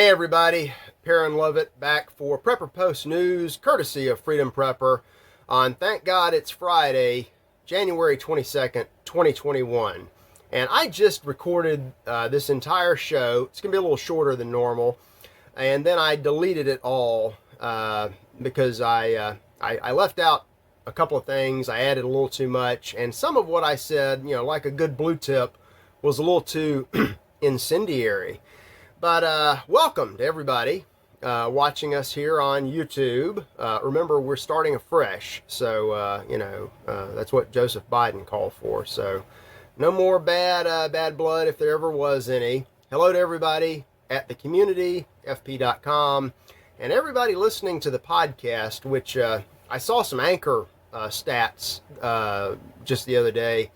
Hey everybody, Perrin Lovett back for Prepper Post News, courtesy of Freedom Prepper on Thank God It's Friday, January 22nd, 2021. And I just recorded this entire show. It's going to be a little shorter than normal. And then I deleted it all because I left out a couple of things. I added a little too much. And some of what I said, like a good blue tip, was a little too incendiary. But welcome to everybody watching us here on YouTube. Remember, we're starting afresh, so that's what Joseph Biden called for. So no more bad blood if there ever was any. Hello to everybody at the community, fp.com, and everybody listening to the podcast, which I saw some Anchor stats just the other day.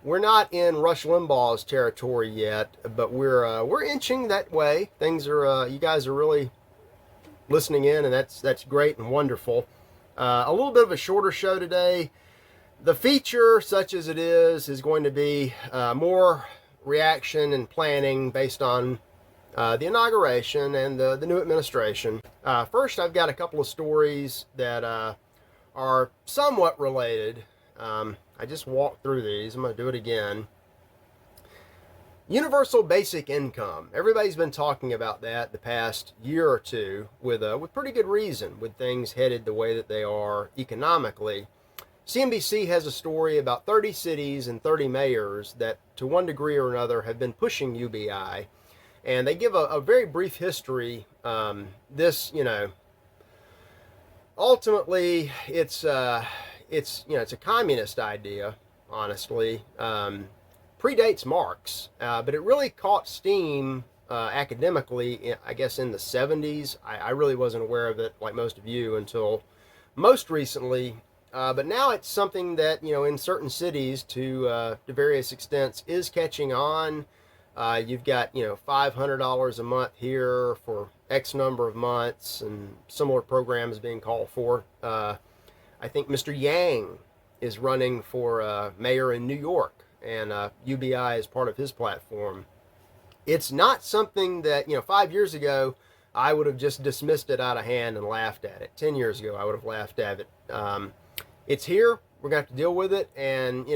We're not in Rush Limbaugh's territory yet, but we're inching that way. Things are you guys are really listening in, and that's great and wonderful. A little bit of a shorter show today. The feature, such as it is going to be more reaction and planning based on the inauguration and the new administration. First, I've got a couple of stories that are somewhat related. I just walked through these. I'm going to do it again. Universal basic income. Everybody's been talking about that the past year or two with pretty good reason, with things headed the way that they are economically. CNBC has a story about 30 cities and 30 mayors that, to one degree or another, have been pushing UBI. And they give a very brief history. Ultimately, it's a communist idea, honestly. Predates Marx, but it really caught steam academically, I guess, in the 70s. I really wasn't aware of it, like most of you, until most recently. But now it's something that, in certain cities, to various extents, is catching on. You've got, $500 a month here for X number of months, and similar programs being called for. I think Mr. Yang is running for mayor in New York, and UBI is part of his platform. It's not something that, 5 years ago, I would have just dismissed it out of hand and laughed at it. 10 years ago, I would have laughed at it. It's here. We're going to have to deal with it. And,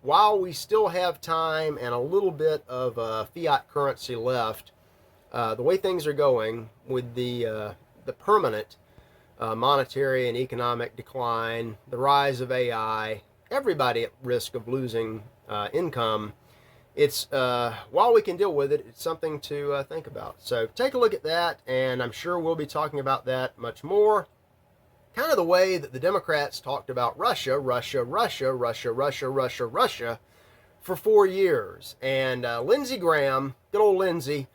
while we still have time and a little bit of fiat currency left, the way things are going with the permanent monetary and economic decline, the rise of AI, everybody at risk of losing income. It's while we can deal with it, it's something to think about. So take a look at that, and I'm sure we'll be talking about that much more. Kind of the way that the Democrats talked about Russia for 4 years. And Lindsey Graham, good old Lindsey,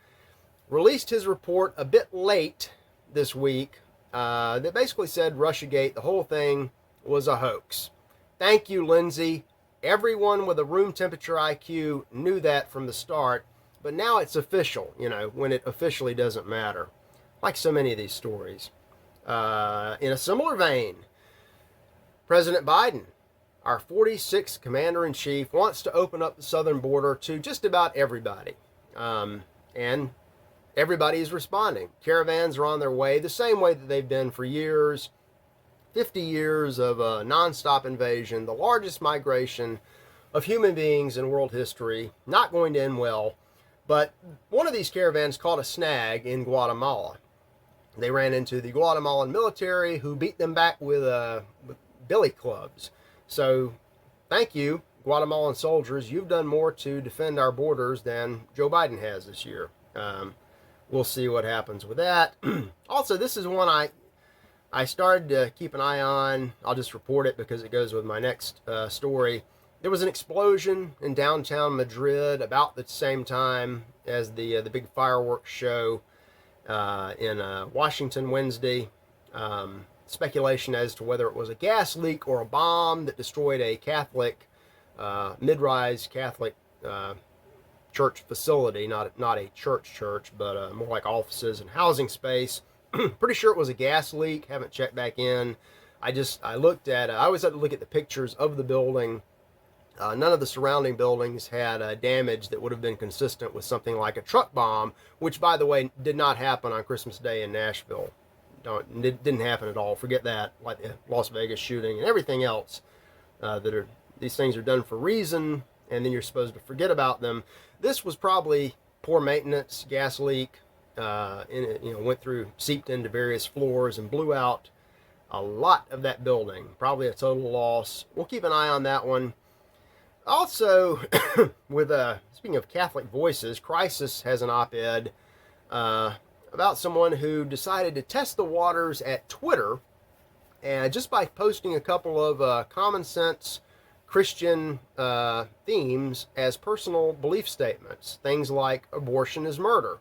released his report a bit late this week. That basically said Russiagate, the whole thing, was a hoax. Thank you, Lindsey. Everyone with a room temperature IQ knew that from the start, but now it's official, when it officially doesn't matter. Like so many of these stories. In a similar vein, President Biden, our 46th Commander-in-Chief, wants to open up the southern border to just about everybody. And everybody is responding. Caravans are on their way, the same way that they've been for years. 50 years of nonstop invasion, the largest migration of human beings in world history, not going to end well. But one of these caravans caught a snag in Guatemala. They ran into the Guatemalan military, who beat them back with billy clubs. So thank you, Guatemalan soldiers. You've done more to defend our borders than Joe Biden has this year. We'll see what happens with that. Also, this is one I started to keep an eye on. I'll just report it because it goes with my next story. There was an explosion in downtown Madrid about the same time as the big fireworks show in Washington Wednesday. Speculation as to whether it was a gas leak or a bomb that destroyed a Catholic, mid-rise Catholic church facility, not a church, but more like offices and housing space. Pretty sure it was a gas leak. Haven't checked back in. I always had to look at the pictures of the building None of the surrounding buildings had damage that would have been consistent with something like a truck bomb, which, by the way, did not happen on Christmas Day in Nashville. It didn't happen at all. Forget that, like the Las Vegas shooting and everything else. These things are done for a reason, and then you're supposed to forget about them. This was probably poor maintenance, gas leak, seeped into various floors and blew out a lot of that building. Probably a total loss. We'll keep an eye on that one. Also, with speaking of Catholic voices, Crisis has an op-ed about someone who decided to test the waters at Twitter, and just by posting a couple of common sense Christian themes as personal belief statements, things like abortion is murder.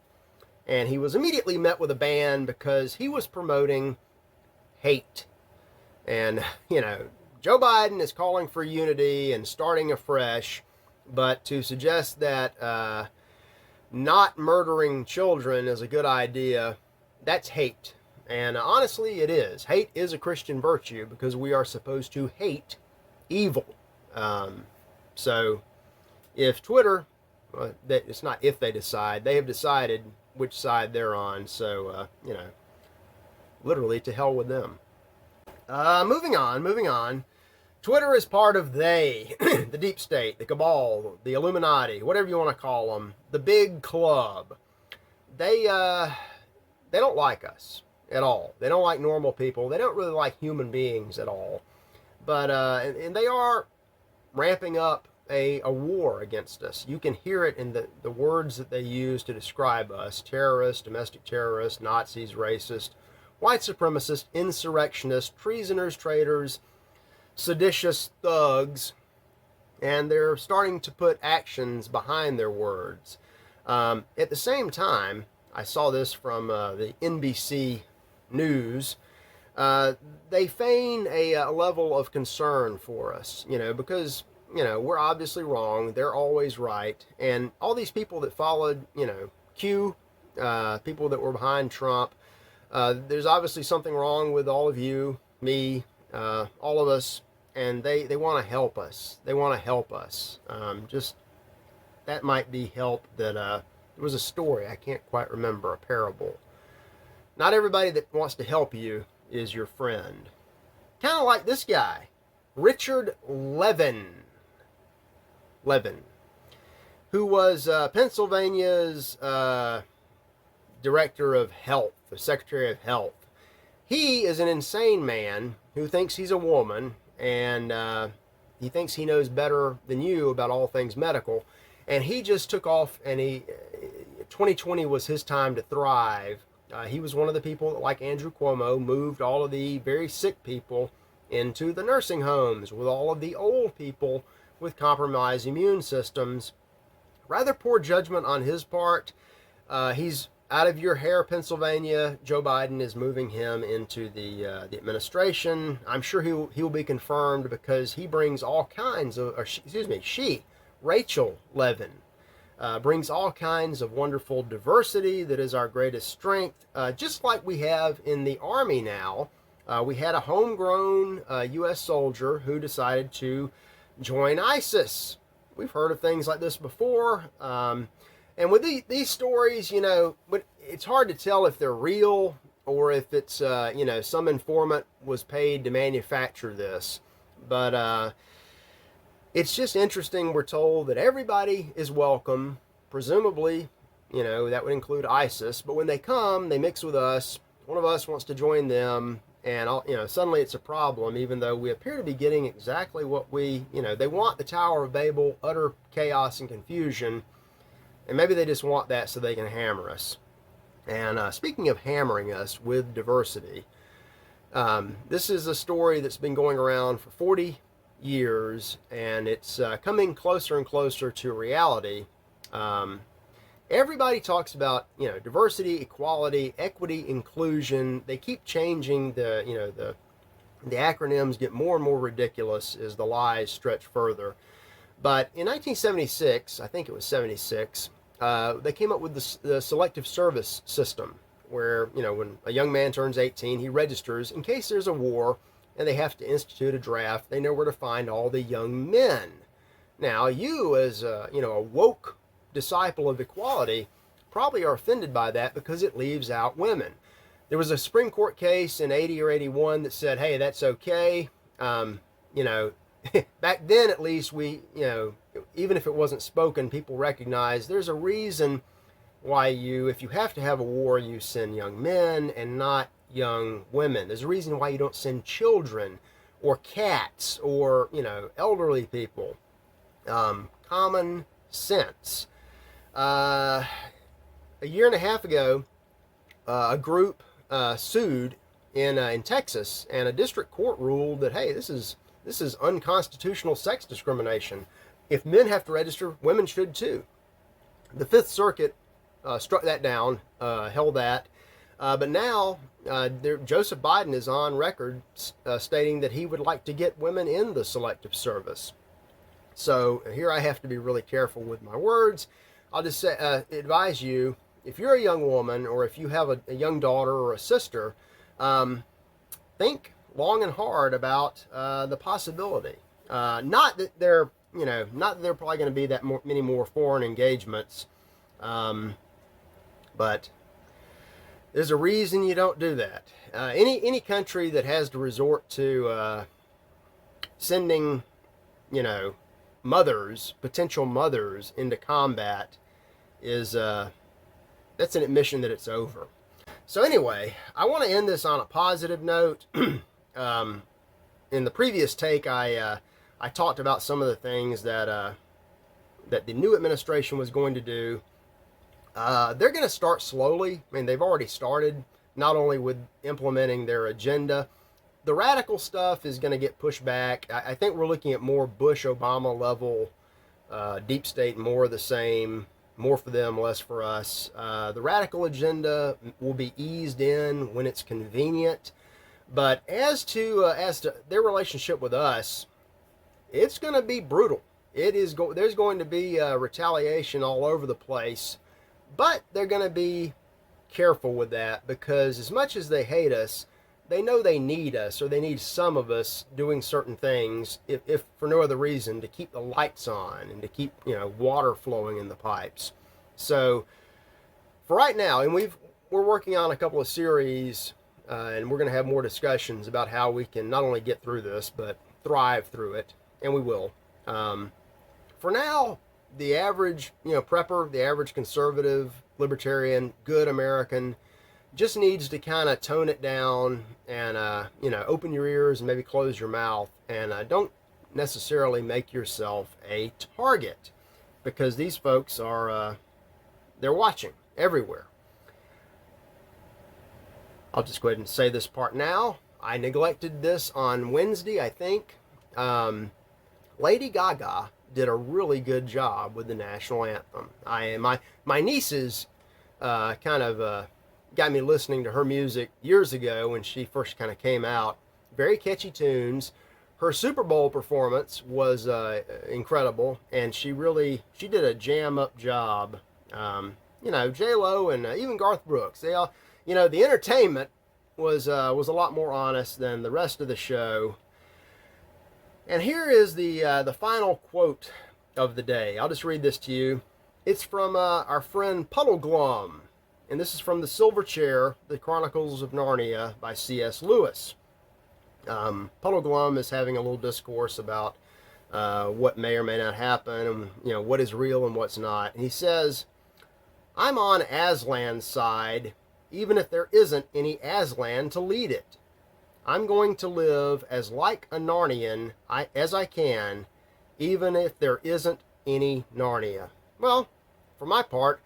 And he was immediately met with a ban because he was promoting hate. And, Joe Biden is calling for unity and starting afresh, but to suggest that not murdering children is a good idea, that's hate. And honestly, it is. Hate is a Christian virtue because we are supposed to hate evil. So if Twitter, it's not if they decide, they have decided which side they're on. So, literally to hell with them. Moving on. Twitter is part of they, the deep state, the cabal, the Illuminati, whatever you want to call them, the big club. They don't like us at all. They don't like normal people. They don't really like human beings at all. But and they are ramping up a war against us. You can hear it in the words that they use to describe us: terrorists, domestic terrorists, Nazis, racist, white supremacists, insurrectionists, treasoners, traitors, seditious thugs, and they're starting to put actions behind their words. At the same time, I saw this from the NBC News. They feign a level of concern for us, because, we're obviously wrong. They're always right. And all these people that followed, Q, people that were behind Trump, there's obviously something wrong with all of you, me, all of us, and they want to help us. They want to help us. Just, that might be help that, there was a story, I can't quite remember, a parable. Not everybody that wants to help you is your friend. Kind of like this guy, Richard Levin, who was Pennsylvania's director of health, the secretary of health. He is an insane man who thinks he's a woman, and he thinks he knows better than you about all things medical. And he just took off, and 2020 was his time to thrive. He was one of the people that, like Andrew Cuomo, moved all of the very sick people into the nursing homes with all of the old people with compromised immune systems. Rather poor judgment on his part. He's out of your hair, Pennsylvania. Joe Biden is moving him into the administration. I'm sure he'll be confirmed because he brings all kinds of, Rachel Levin, brings all kinds of wonderful diversity that is our greatest strength, just like we have in the Army now. We had a homegrown U.S. soldier who decided to join ISIS. We've heard of things like this before. And with these stories, it's hard to tell if they're real or if it's, some informant was paid to manufacture this. But it's just interesting. We're told that everybody is welcome. Presumably, that would include ISIS. But when they come, they mix with us. One of us wants to join them. And, suddenly it's a problem, even though we appear to be getting exactly what they want the Tower of Babel, utter chaos and confusion. And maybe they just want that so they can hammer us. And speaking of hammering us with diversity, this is a story that's been going around for 40 years, and it's coming closer and closer to reality. Everybody talks about, diversity, equality, equity, inclusion. They keep changing the acronyms get more and more ridiculous as the lies stretch further. But in 1976, I think it was 76, they came up with the selective service system where, when a young man turns 18, he registers in case there's a war and they have to institute a draft. They know where to find all the young men. Now, you as a woke disciple of equality probably are offended by that because it leaves out women. There was a Supreme Court case in 80 or 81 that said, hey, that's okay. You know, back then at least even if it wasn't spoken, people recognized there's a reason why if you have to have a war, you send young men and not young women. There's a reason why you don't send children or cats or, elderly people. Common sense. A year and a half ago, a group sued in Texas, and a district court ruled that, hey, this is unconstitutional sex discrimination. If men have to register, women should too. The Fifth Circuit struck that down, held that. But now Joseph Biden is on record stating that he would like to get women in the Selective Service. So here I have to be really careful with my words. I'll just say, advise you, if you're a young woman or if you have a young daughter or a sister, think long and hard about the possibility. Not that they're probably going to be many more foreign engagements, but there's a reason you don't do that. Any country that has to resort to sending, potential mothers into combat is that's an admission that it's over. So anyway, I want to end this on a positive note. In the previous take, I talked about some of the things that the new administration was going to do. They're going to start slowly. I mean, they've already started, not only with implementing their agenda. The radical stuff is going to get pushed back. I think we're looking at more Bush-Obama level deep state, more of the same, more for them, less for us. The radical agenda will be eased in when it's convenient. But as to their relationship with us, it's going to be brutal. There's going to be retaliation all over the place. But they're going to be careful with that, because as much as they hate us, they know they need us, or they need some of us doing certain things, if for no other reason, to keep the lights on and to keep water flowing in the pipes. So for right now, and we're working on a couple of series, and we're going to have more discussions about how we can not only get through this but thrive through it, and we will. For now, the average prepper, the average conservative, libertarian, good American just needs to kind of tone it down and open your ears and maybe close your mouth, and don't necessarily make yourself a target, because these folks are they're watching everywhere. I'll just go ahead and say this part now. I neglected this on Wednesday, I think. Lady Gaga did a really good job with the national anthem. My nieces kind of got me listening to her music years ago when she first kind of came out. Very catchy tunes. Her Super Bowl performance was incredible, and she did a jam up job. J-Lo and even Garth Brooks. They all, the entertainment was a lot more honest than the rest of the show. And here is the final quote of the day. I'll just read this to you. It's from our friend Puddleglum, and this is from The Silver Chair, The Chronicles of Narnia by C.S. Lewis. Puddleglum is having a little discourse about what may or may not happen, and what is real and what's not. And he says, "I'm on Aslan's side, even if there isn't any Aslan to lead it. I'm going to live as like a Narnian as I can, even if there isn't any Narnia." Well, for my part,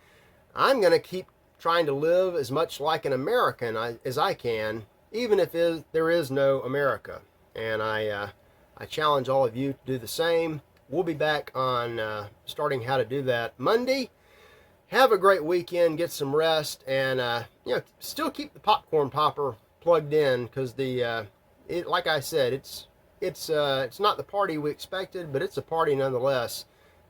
I'm going to keep trying to live as much like an American as I can, even if there is no America. And I challenge all of you to do the same. We'll be back on starting how to do that Monday. Have a great weekend, get some rest, and still keep the popcorn popper plugged in, because like I said, it's not the party we expected, but it's a party nonetheless.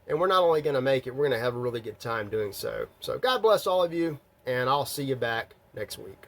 And we're not only going to make it, we're going to have a really good time doing so. So God bless all of you, and I'll see you back next week.